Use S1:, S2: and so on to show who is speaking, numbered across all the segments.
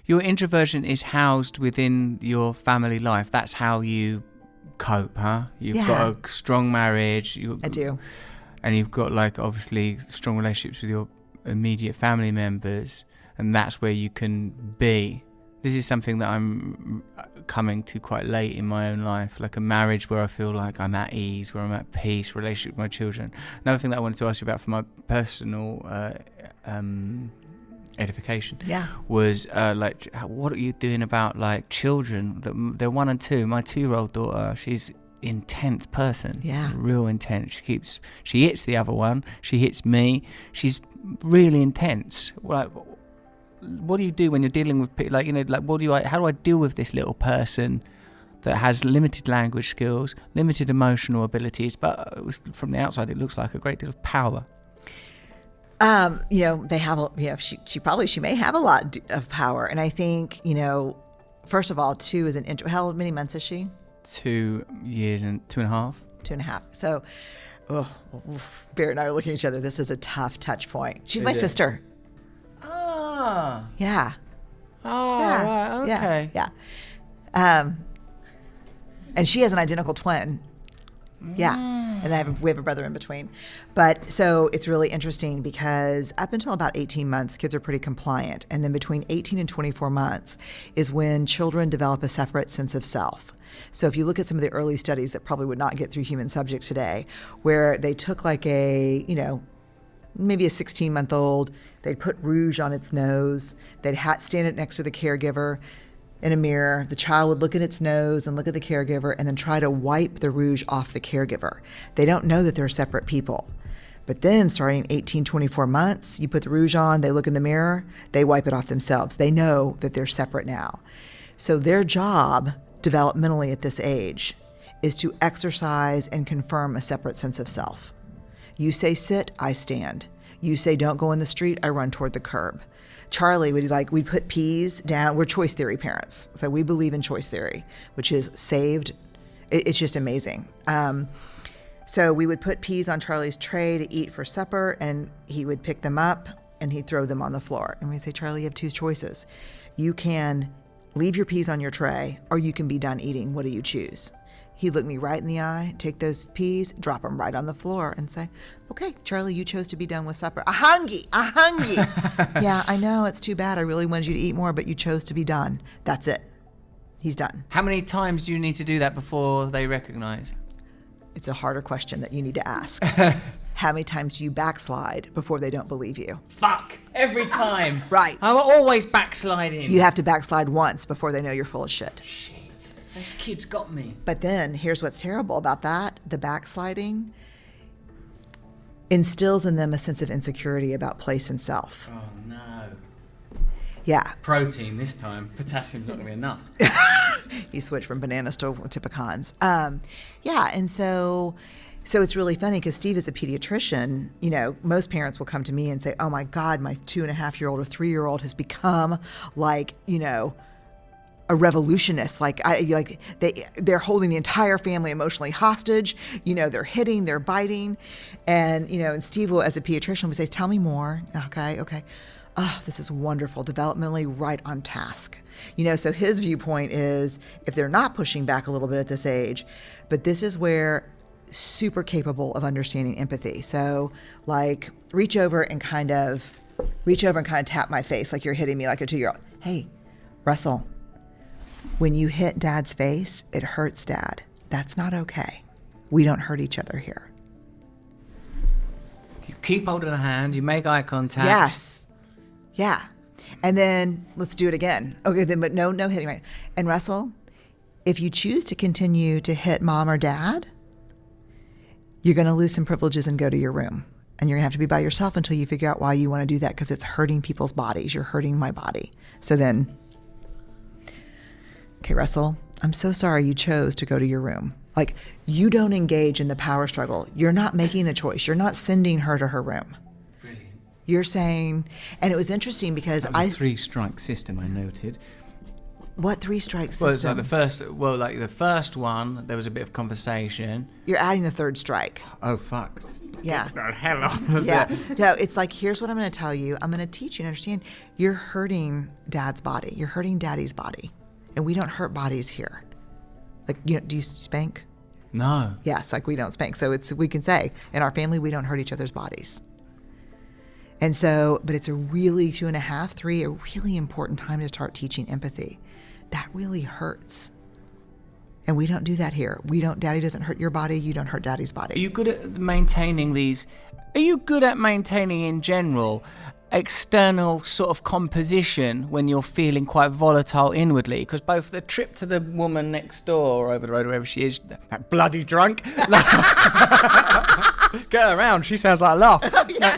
S1: Your introversion is housed within your family life. That's how you cope, huh? You've got a strong marriage.
S2: I do.
S1: And you've got, like, obviously strong relationships with your immediate family members, and that's where you can be. This is something that I'm coming to quite late in my own life, like a marriage where I feel like I'm at ease, where I'm at peace, relationship with my children. Another thing that I wanted to ask you about for my personal edification was like, what are you doing about, like, children? They're 1 and 2. My 2-year-old daughter, she's intense person, real intense. She hits the other one, she hits me. She's really intense. Like, what do you do when you're dealing with people? Like, you know, like, how do I deal with this little person that has limited language skills, limited emotional abilities, but from the outside it looks like a great deal of power?
S2: You know, they have, she may have a lot of power. And I think, you know, first of all, 2 is an how many months is she?
S1: 2 years and 2.5. 2.5.
S2: So, Barrett and I are looking at each other. This is a tough touch point. She's my sister.
S1: Ah.
S2: Yeah.
S1: Oh, yeah. Right. Okay.
S2: Yeah. And she has an identical twin. Yeah. And we have a brother in between. But so it's really interesting because up until about 18 months, kids are pretty compliant. And then between 18 and 24 months is when children develop a separate sense of self. So if you look at some of the early studies that probably would not get through human subject today, where they took like maybe a 16-month-old, they'd put rouge on its nose, they'd stand it next to the caregiver in a mirror. The child would look at its nose and look at the caregiver and then try to wipe the rouge off the caregiver. They don't know that they're separate people. But then starting 18, 24 months, you put the rouge on, they look in the mirror, they wipe it off themselves. They know that they're separate now. So their job developmentally at this age is to exercise and confirm a separate sense of self. You say sit, I stand. You say don't go in the street, I run toward the curb. Charlie we'd put peas down. We're choice theory parents. So we believe in choice theory, which is saved. It's just amazing. So we would put peas on Charlie's tray to eat for supper, and he would pick them up and he'd throw them on the floor. And we'd say, Charlie, you have 2 choices. You can leave your peas on your tray, or you can be done eating. What do you choose? He'd look me right in the eye, take those peas, drop them right on the floor, and say, okay, Charlie, you chose to be done with supper. I'm hungry. Yeah, I know, it's too bad. I really wanted you to eat more, but you chose to be done. That's it. He's done.
S1: How many times do you need to do that before they recognize?
S2: It's a harder question that you need to ask. How many times do you backslide before they don't believe you?
S1: Fuck, every time.
S2: Right.
S1: I'm always backsliding.
S2: You have to backslide once before they know you're full of shit.
S1: This kid's got me.
S2: But then here's what's terrible about that. The backsliding instills in them a sense of insecurity about place and self.
S1: Oh, no.
S2: Yeah.
S1: Protein this time. Potassium's not going to be enough.
S2: You switch from bananas to pecans. Yeah, and so it's really funny because Steve is a pediatrician. You know, most parents will come to me and say, oh, my God, my 2.5-year-old or 3-year-old has become like, a revolutionist. They're holding the entire family emotionally hostage. They're hitting, they're biting. And Steve will, as a pediatrician, will say, tell me more. Okay. Oh, this is wonderful. Developmentally right on task. So his viewpoint is if they're not pushing back a little bit at this age, but this is where super capable of understanding empathy. So reach over and kind of tap my face like you're hitting me like a 2-year-old. Hey, Russell, when you hit Dad's face, it hurts Dad. That's not okay. We don't hurt each other here.
S1: You keep holding a hand, you make eye contact.
S2: Yes. Yeah. And then let's do it again. Okay, then, but no hitting, right? And Russell, if you choose to continue to hit Mom or Dad, you're going to lose some privileges and go to your room. And you're going to have to be by yourself until you figure out why you want to do that, because it's hurting people's bodies. You're hurting my body. So then, okay, Russell, I'm so sorry you chose to go to your room. You don't engage in the power struggle. You're not making the choice. You're not sending her to her room.
S1: Brilliant.
S2: You're saying, and it was interesting because
S1: that was a 3-strike system, I noted.
S2: What 3-strike system?
S1: Well, it's like the first one, there was a bit of conversation.
S2: You're adding a 3rd strike.
S1: Oh, fuck.
S2: Yeah.
S1: Get the hell on with
S2: Yeah.
S1: it.
S2: No, it's like, here's what I'm going to tell you. I'm going to teach you and understand. You're hurting dad's body. You're hurting daddy's body. And we don't hurt bodies here. Like, do you spank?
S1: No.
S2: Yes, like we don't spank. So we can say, in our family, we don't hurt each other's bodies. And so, but it's a really 2.5, 3, a really important time to start teaching empathy. That really hurts. And we don't do that here. Daddy doesn't hurt your body, you don't hurt daddy's body.
S1: Are you good at maintaining in general external sort of composition when you're feeling quite volatile inwardly? Because both the trip to the woman next door or over the road, wherever she is, that bloody drunk, get her around, she sounds like a laugh.
S2: Yeah.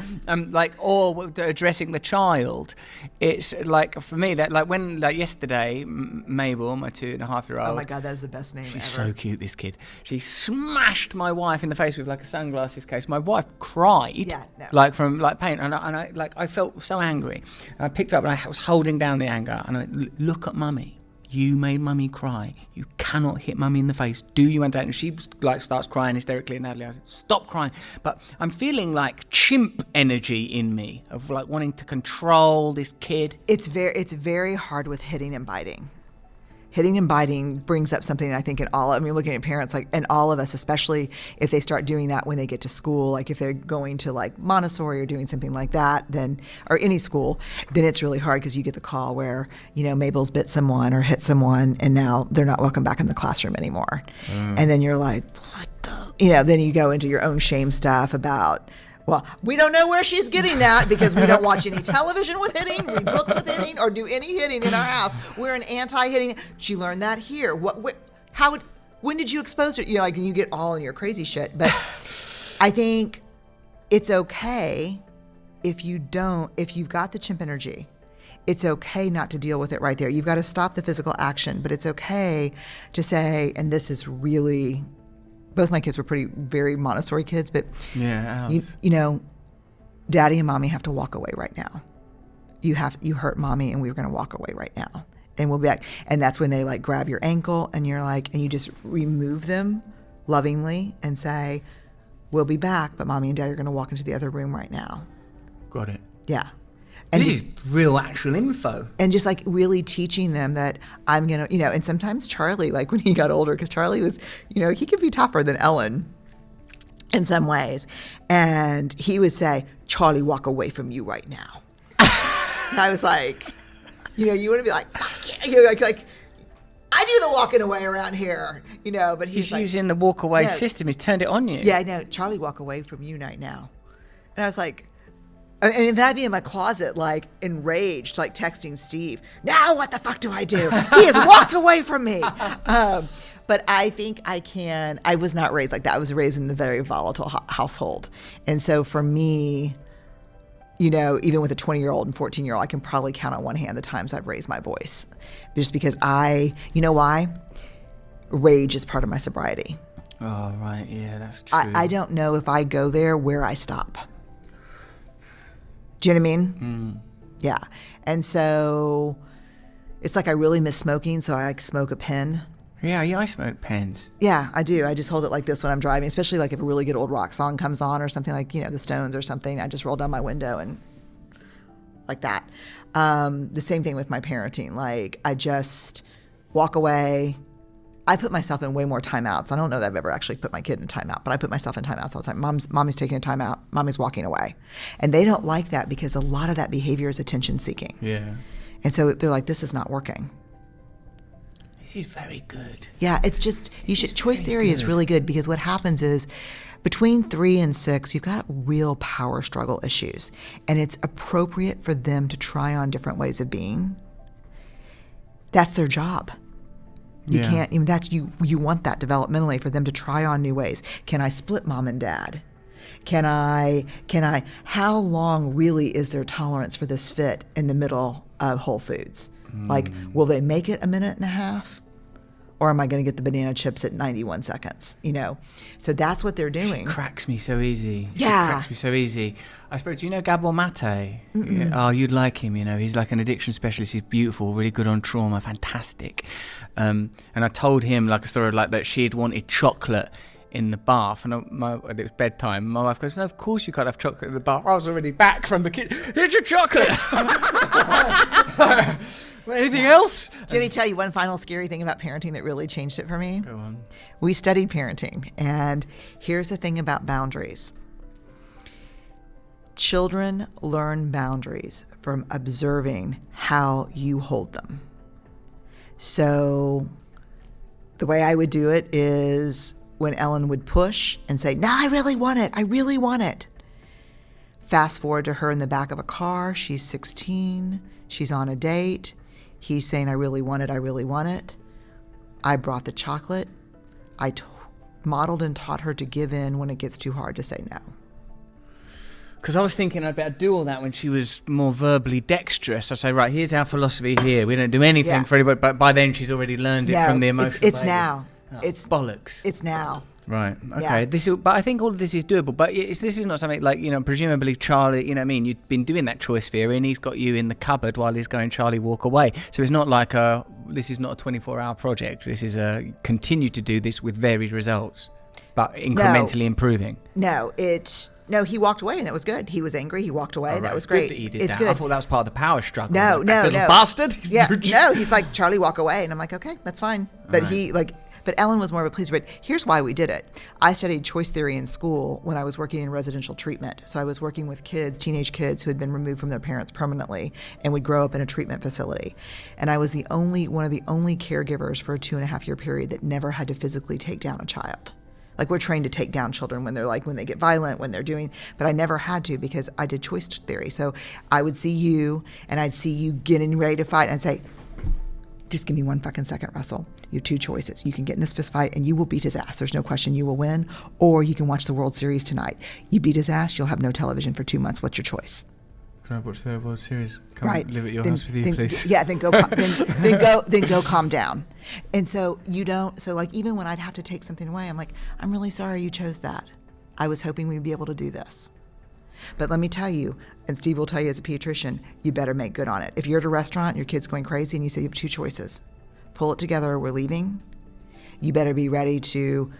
S1: Or addressing the child. It's like, for me, that like when, like yesterday, Mabel, my 2.5-year-old.
S2: Oh my God, that is the best name
S1: she's
S2: ever.
S1: So cute, this kid. She smashed my wife in the face with like a sunglasses case. My wife cried, like from like pain, and I felt so angry. And I picked her up and I was holding down the anger, and I went, look at mummy. You made mummy cry. You cannot hit mummy in the face. Do you understand? And she like starts crying hysterically, and Natalie, I said, stop crying. But I'm feeling like chimp energy in me of like wanting to control this kid.
S2: It's very hard with hitting and biting. Hitting and biting brings up something I think looking at parents, like, and all of us, especially if they start doing that when they get to school, like if they're going to like Montessori or doing something like that, or any school, then it's really hard because you get the call where, Mabel's bit someone or hit someone and now they're not welcome back in the classroom anymore. And then you're like, what the, then you go into your own shame stuff about, well, we don't know where she's getting that because we don't watch any television with hitting, read books with hitting, or do any hitting in our house. We're an anti-hitting. She learned that here. When did you expose her? And you get all in your crazy shit. But I think it's okay if you've got the chimp energy. It's okay not to deal with it right there. You've got to stop the physical action, but it's okay to say, and this is really... Both my kids were very Montessori kids, but daddy and mommy have to walk away right now. You hurt mommy and we're going to walk away right now. And we'll be back. And that's when they like grab your ankle and you're like, and you just remove them lovingly and say, we'll be back, but mommy and daddy are going to walk into the other room right now.
S1: Got it.
S2: Yeah. And
S1: this is real actual info.
S2: And just like really teaching them that I'm going to, and sometimes Charlie, like when he got older, because Charlie was, he could be tougher than Ellen in some ways. And he would say, Charlie, walk away from you right now. And I was like, you want to be like, fuck yeah. Like, I do the walking away around here, but he's like,
S1: using the walk away system. He's turned it on you.
S2: Yeah, I know. Charlie, walk away from you right now. And I was like, and then I'd be in my closet, like, enraged, like, texting Steve, now what the fuck do I do? He has walked away from me. But I think I was not raised like that. I was raised in a very volatile household. And so for me, even with a 20-year-old and 14-year-old, I can probably count on one hand the times I've raised my voice. Just because why? Rage is part of my sobriety.
S1: Oh, right. Yeah, that's true.
S2: I don't know if I go there where I stop. Do you know what I mean? Yeah. And so it's like I really miss smoking, so I like smoke a pen.
S1: Yeah, I smoke pens.
S2: Yeah, I do. I just hold it like this when I'm driving, especially like if a really good old rock song comes on or something like, the Stones or something. I just roll down my window and like that. The same thing with my parenting. Like I just walk away. I put myself in way more timeouts. I don't know that I've ever actually put my kid in timeout, but I put myself in timeouts all the time. Mommy's taking a timeout. Mommy's walking away. And they don't like that because a lot of that behavior is attention seeking.
S1: Yeah.
S2: And so they're like, this is not working.
S1: This is very good.
S2: Yeah, it's just, choice theory is really good because what happens is between 3 and 6, you've got real power struggle issues. And it's appropriate for them to try on different ways of being. That's their job. You can't, you want that developmentally for them to try on new ways. Can I split mom and dad? Can I, how long really is their tolerance for this fit in the middle of Whole Foods? Like, will they make it a minute and a half? or am I going to get the banana chips at 91 seconds? So that's what they're doing.
S1: She cracks me so easy.
S2: Yeah.
S1: She cracks me so easy. I suppose, do you know Gabor Mate? Yeah. Oh, you'd like him, He's like an addiction specialist. He's beautiful, really good on trauma, fantastic. And I told him like a story like that she'd wanted chocolate in the bath, and it was bedtime. My wife goes, "No, of course you can't have chocolate in the bath." I was already back from the kitchen. Here's your chocolate. Anything else?
S2: Do you want me to tell you one final scary thing about parenting that really changed it for me?
S1: Go on.
S2: We studied parenting, and here's the thing about boundaries. Children learn boundaries from observing how you hold them. So the way I would do it is when Ellen would push and say, "No, I really want it. I really want it." Fast forward to her in the back of a car. She's 16. She's on a date. He's saying, "I really want it. I really want it." I brought the chocolate. I modeled and taught her to give in when it gets too hard to say no.
S1: Because I was thinking I'd better do all that when she was more verbally dexterous. I say, right, here's our philosophy here. We don't do anything for anybody. But by then she's already learned it from the emotional
S2: it's now.
S1: Oh,
S2: it's
S1: bollocks.
S2: It's now.
S1: Right. Okay. Yeah. But I think all of this is doable. But this is not something like, presumably Charlie, you've been doing that choice theory and he's got you in the cupboard while he's going, "Charlie, walk away." So it's not like this is not a 24-hour project. This is continue to do this with varied results, but incrementally improving.
S2: No, he walked away and it was good. He was angry. He walked away. Right. That was great.
S1: Good that he did
S2: it's
S1: that.
S2: good.
S1: I thought that was part of the power struggle.
S2: No.
S1: Little bastard.
S2: Yeah. No, he's like, "Charlie, walk away." And I'm like, "Okay, that's fine." But But Ellen was more of a pleaser. But here's why we did it. I studied choice theory in school when I was working in residential treatment. So I was working with teenage kids who had been removed from their parents permanently and would grow up in a treatment facility. And I was one of the only caregivers for a 2.5-year period that never had to physically take down a child. Like, we're trained to take down children when they get violent, when they're doing, but I never had to because I did choice theory. So I would see you and I'd see you getting ready to fight and I'd say, "Just give me 1 fucking second, Russell. You have 2 choices. You can get in this fist fight and you will beat his ass. There's no question you will win. Or you can watch the World Series tonight. You beat his ass, you'll have no television for 2 months. What's your choice?"
S1: Can I watch the World Series? Come live at your
S2: then,
S1: house with you, please.
S2: Yeah, then go calm down. And so even when I'd have to take something away, I'm like, "I'm really sorry you chose that. I was hoping we'd be able to do this." But let me tell you, and Steve will tell you as a pediatrician, you better make good on it. If you're at a restaurant and your kid's going crazy and you say you have 2 choices, pull it together, we're leaving, you better be ready to,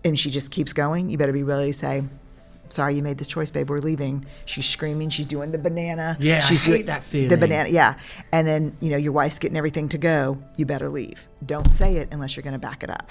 S2: and she just keeps going, you better be ready to say, "Sorry you made this choice, babe, we're leaving." She's screaming, she's doing the banana.
S1: Yeah,
S2: she's
S1: doing that feeling.
S2: The banana, yeah. And then, your wife's getting everything to go, you better leave. Don't say it unless you're going to back it up.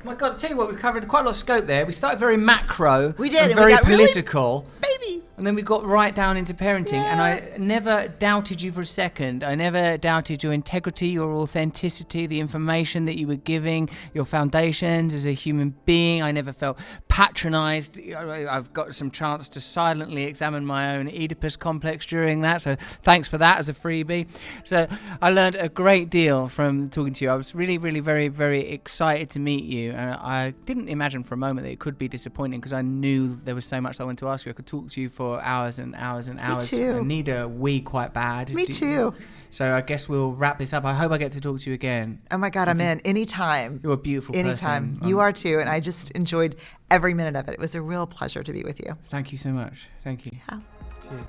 S1: Oh my God, I'll tell you what, we've covered quite a lot of scope there. We started very macro.
S2: We did.
S1: And very
S2: we got
S1: political.
S2: Baby.
S1: And then we got right down into parenting. Yeah. And I never doubted you for a second. I never doubted your integrity, your authenticity, the information that you were giving, your foundations as a human being. I never felt patronized. I've got some chance to silently examine my own Oedipus complex during that. So thanks for that as a freebie. So I learned a great deal from talking to you. I was really, really very, very excited to meet you. And I didn't imagine for a moment that it could be disappointing because I knew there was so much I wanted to ask you. I could talk to you for hours and hours and hours.
S2: Me too.
S1: I need a wee quite bad.
S2: Me too.
S1: So I guess we'll wrap this up. I hope I get to talk to you again.
S2: Oh my God, I'm in. Anytime.
S1: You're a beautiful
S2: Anytime.
S1: person.
S2: You are too. And I just enjoyed every minute of it. It was a real pleasure to be with you.
S1: Thank you so much. Thank you.
S2: Yeah.
S1: Cheers.